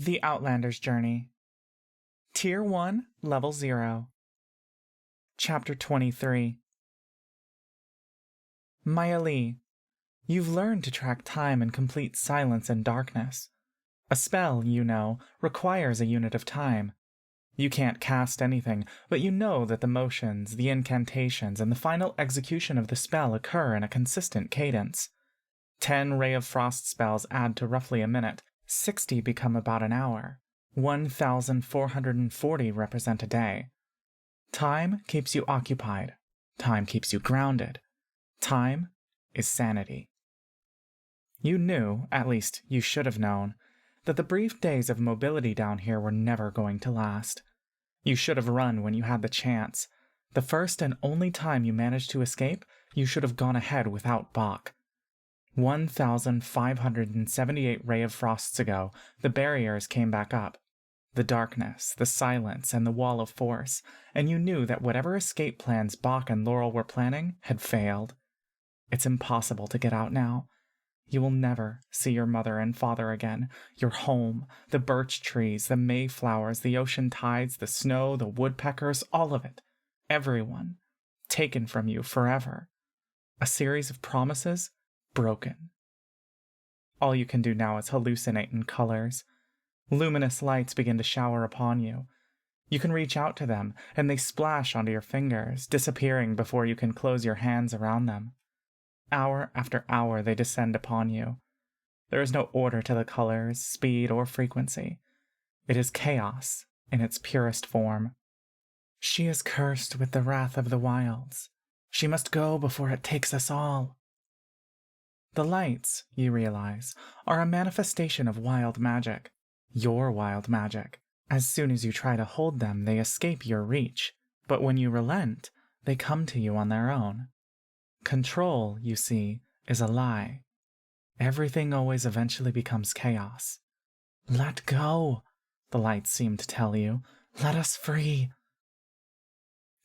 The Outlanders Journey. Tier 1, Level 0. Chapter 23. Maya Lee, you've learned to track time in complete silence and darkness. A spell, you know, requires a unit of time. You can't cast anything, but you know that the motions, the incantations, and the final execution of the spell occur in a consistent cadence. 10 Ray of Frost spells add to roughly a minute, 60 become about an hour, 1,440 represent a day. Time keeps you occupied. Time keeps you grounded. Time is sanity. You knew, at least you should have known, that the brief days of mobility down here were never going to last. You should have run when you had the chance. The first and only time you managed to escape, you should have gone ahead without balk. 1,578 Ray of Frosts ago, the barriers came back up. The darkness, the silence, and the wall of force, and you knew that whatever escape plans Bach and Laurel were planning had failed. It's impossible to get out now. You will never see your mother and father again, your home, the birch trees, the mayflowers, the ocean tides, the snow, the woodpeckers, all of it. Everyone. Taken from you forever. A series of promises broken. All you can do now is hallucinate in colors. Luminous lights begin to shower upon you. You can reach out to them, and they splash onto your fingers, disappearing before you can close your hands around them. Hour after hour they descend upon you. There is no order to the colors, speed, or frequency. It is chaos in its purest form. She is cursed with the wrath of the wilds. She must go before it takes us all. The lights, you realize, are a manifestation of wild magic. Your wild magic. As soon as you try to hold them, they escape your reach. But when you relent, they come to you on their own. Control, you see, is a lie. Everything always eventually becomes chaos. Let go, the lights seem to tell you. Let us free.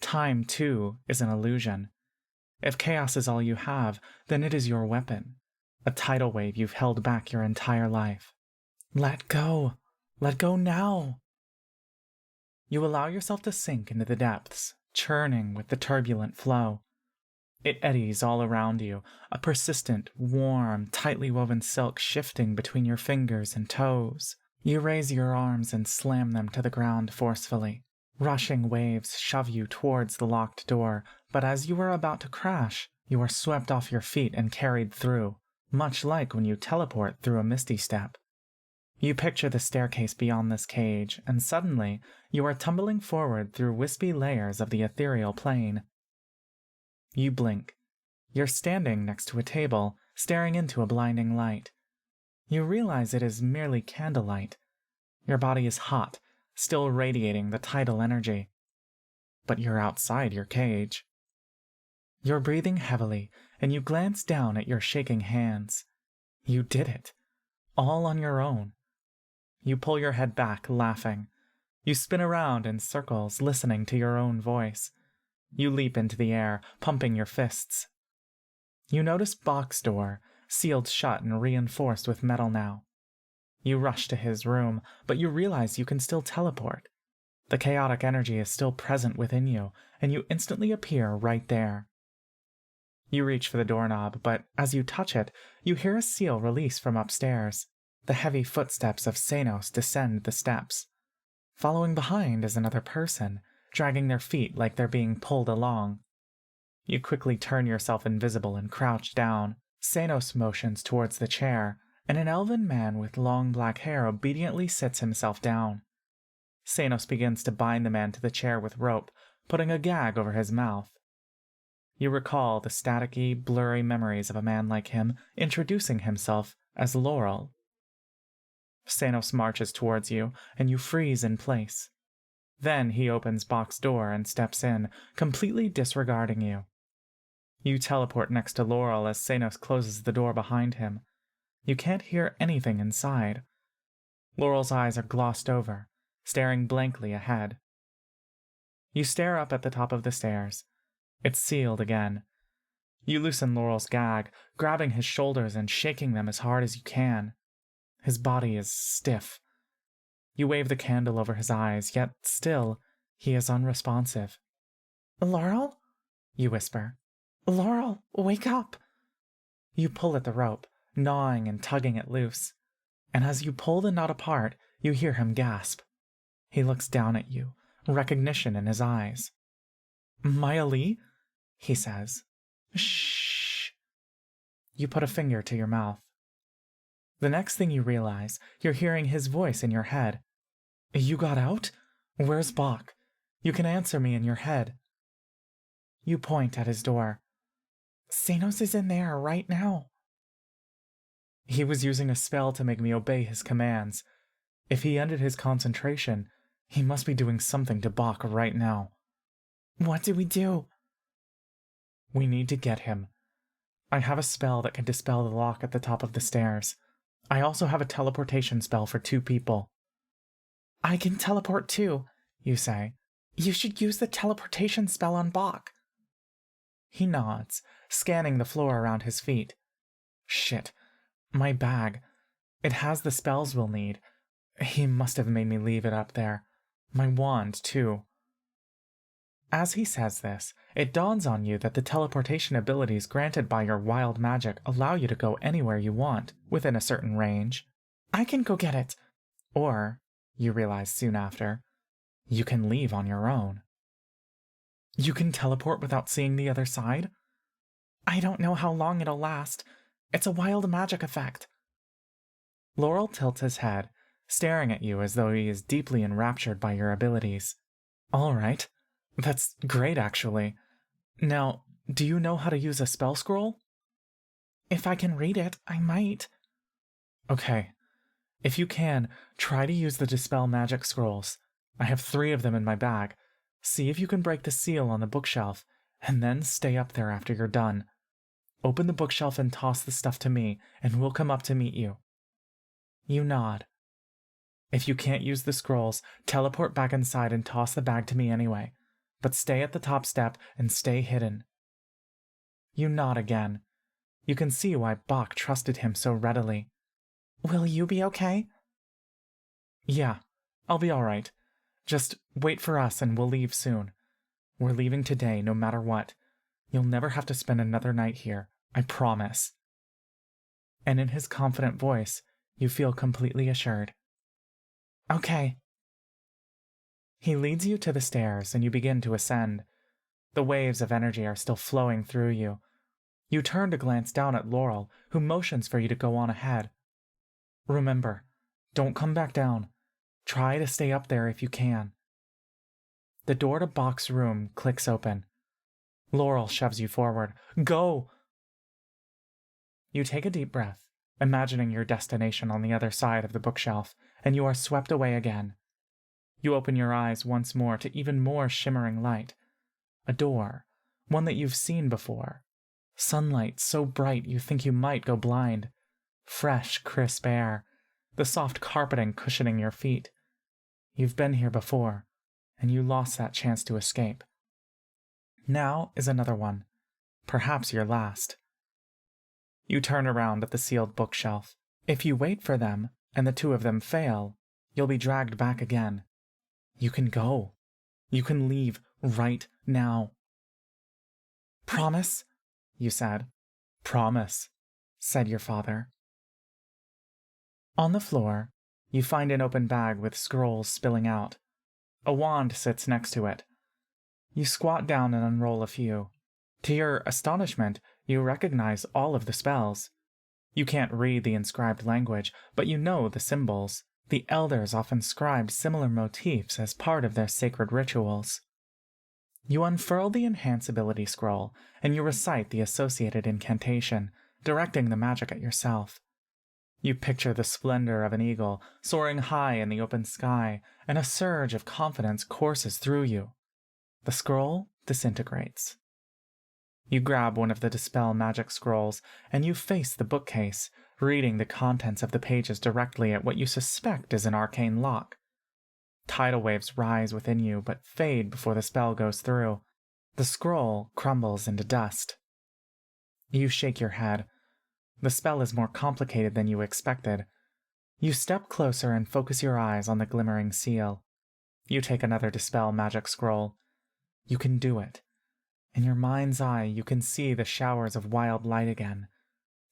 Time, too, is an illusion. If chaos is all you have, then it is your weapon. A tidal wave you've held back your entire life. Let go. Let go now. You allow yourself to sink into the depths, churning with the turbulent flow. It eddies all around you, a persistent, warm, tightly woven silk shifting between your fingers and toes. You raise your arms and slam them to the ground forcefully. Rushing waves shove you towards the locked door, but as you are about to crash, you are swept off your feet and carried through, much like when you teleport through a misty step. You picture the staircase beyond this cage, and suddenly you are tumbling forward through wispy layers of the ethereal plane. You blink. You're standing next to a table, staring into a blinding light. You realize it is merely candlelight. Your body is hot, still radiating the tidal energy. But you're outside your cage. You're breathing heavily, and you glance down at your shaking hands. You did it. All on your own. You pull your head back, laughing. You spin around in circles, listening to your own voice. You leap into the air, pumping your fists. You notice Bach's door, sealed shut and reinforced with metal now. You rush to his room, but you realize you can still teleport. The chaotic energy is still present within you, and you instantly appear right there. You reach for the doorknob, but as you touch it, you hear a seal release from upstairs. The heavy footsteps of Xenos descend the steps. Following behind is another person, dragging their feet like they're being pulled along. You quickly turn yourself invisible and crouch down. Xenos motions towards the chair, and an elven man with long black hair obediently sits himself down. Xenos begins to bind the man to the chair with rope, putting a gag over his mouth. You recall the staticky, blurry memories of a man like him introducing himself as Laurel. Xenos marches towards you, and you freeze in place. Then he opens Bach's door and steps in, completely disregarding you. You teleport next to Laurel as Xenos closes the door behind him. You can't hear anything inside. Laurel's eyes are glossed over, staring blankly ahead. You stare up at the top of the stairs. It's sealed again. You loosen Laurel's gag, grabbing his shoulders and shaking them as hard as you can. His body is stiff. You wave the candle over his eyes, yet still, he is unresponsive. "Laurel?" you whisper. "Laurel, wake up!" You pull at the rope, gnawing and tugging it loose. And as you pull the knot apart, you hear him gasp. He looks down at you, recognition in his eyes. "Maya Lee?" he says. "Shh." You put a finger to your mouth. The next thing you realize, you're hearing his voice in your head. "You got out? Where's Bach? You can answer me in your head." You point at his door. "Sanos is in there right now." He was using a spell to make me obey his commands. If he ended his concentration, he must be doing something to Bach right now. "What do we do?" "We need to get him. I have a spell that can dispel the lock at the top of the stairs. I also have a teleportation spell for 2 people. "I can teleport too," you say. "You should use the teleportation spell on Bach." He nods, scanning the floor around his feet. "Shit. My bag. It has the spells we'll need. He must have made me leave it up there. My wand, too." As he says this, it dawns on you that the teleportation abilities granted by your wild magic allow you to go anywhere you want, within a certain range. "I can go get it." Or, you realize soon after, you can leave on your own. "You can teleport without seeing the other side?" "I don't know how long it'll last. It's a wild magic effect." Laurel tilts his head, staring at you as though he is deeply enraptured by your abilities. "All right. That's great, actually. Now, do you know how to use a spell scroll?" "If I can read it, I might." "Okay. If you can, try to use the Dispel Magic Scrolls. I have 3 of them in my bag. See if you can break the seal on the bookshelf, and then stay up there after you're done. Open the bookshelf and toss the stuff to me, and we'll come up to meet you." You nod. "If you can't use the scrolls, teleport back inside and toss the bag to me anyway. But stay at the top step and stay hidden." You nod again. You can see why Bach trusted him so readily. "Will you be okay?" "Yeah, I'll be all right. Just wait for us and we'll leave soon. We're leaving today, no matter what. You'll never have to spend another night here, I promise." And in his confident voice, you feel completely assured. "Okay." He leads you to the stairs and you begin to ascend. The waves of energy are still flowing through you. You turn to glance down at Laurel, who motions for you to go on ahead. "Remember, don't come back down. Try to stay up there if you can." The door to Bach's room clicks open. Laurel shoves you forward. "Go!" You take a deep breath, imagining your destination on the other side of the bookshelf, and you are swept away again. You open your eyes once more to even more shimmering light. A door, one that you've seen before. Sunlight so bright you think you might go blind. Fresh, crisp air. The soft carpeting cushioning your feet. You've been here before, and you lost that chance to escape. Now is another one, perhaps your last. You turn around at the sealed bookshelf. If you wait for them, and the 2 of them fail, you'll be dragged back again. You can go. You can leave right now. "Promise?" you said. "Promise," said your father. On the floor, you find an open bag with scrolls spilling out. A wand sits next to it. You squat down and unroll a few. To your astonishment, you recognize all of the spells. You can't read the inscribed language, but you know the symbols. The elders often scribed similar motifs as part of their sacred rituals. You unfurl the Enhance Ability scroll, and you recite the associated incantation, directing the magic at yourself. You picture the splendor of an eagle soaring high in the open sky, and a surge of confidence courses through you. The scroll disintegrates. You grab one of the Dispel Magic Scrolls, and you face the bookcase, reading the contents of the pages directly at what you suspect is an arcane lock. Tidal waves rise within you, but fade before the spell goes through. The scroll crumbles into dust. You shake your head. The spell is more complicated than you expected. You step closer and focus your eyes on the glimmering seal. You take another Dispel magic scroll. You can do it. In your mind's eye, you can see the showers of wild light again.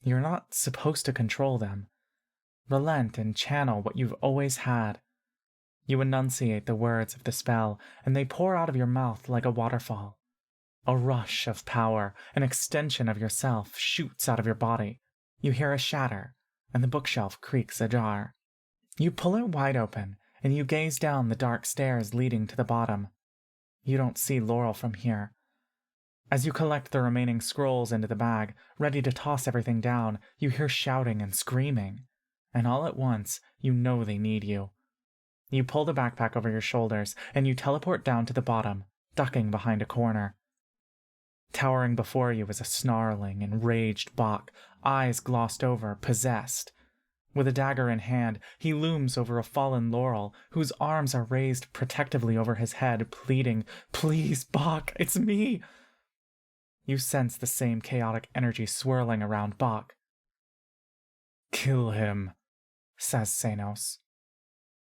You're not supposed to control them. Relent and channel what you've always had. You enunciate the words of the spell, and they pour out of your mouth like a waterfall. A rush of power, an extension of yourself, shoots out of your body. You hear a shatter, and the bookshelf creaks ajar. You pull it wide open, and you gaze down the dark stairs leading to the bottom. You don't see Laurel from here. As you collect the remaining scrolls into the bag, ready to toss everything down, you hear shouting and screaming. And all at once, you know they need you. You pull the backpack over your shoulders, and you teleport down to the bottom, ducking behind a corner. Towering before you is a snarling, enraged Bach, eyes glossed over, possessed. With a dagger in hand, he looms over a fallen Laurel, whose arms are raised protectively over his head, pleading, "Please, Bach, it's me!" You sense the same chaotic energy swirling around Bach. "Kill him," says Senos.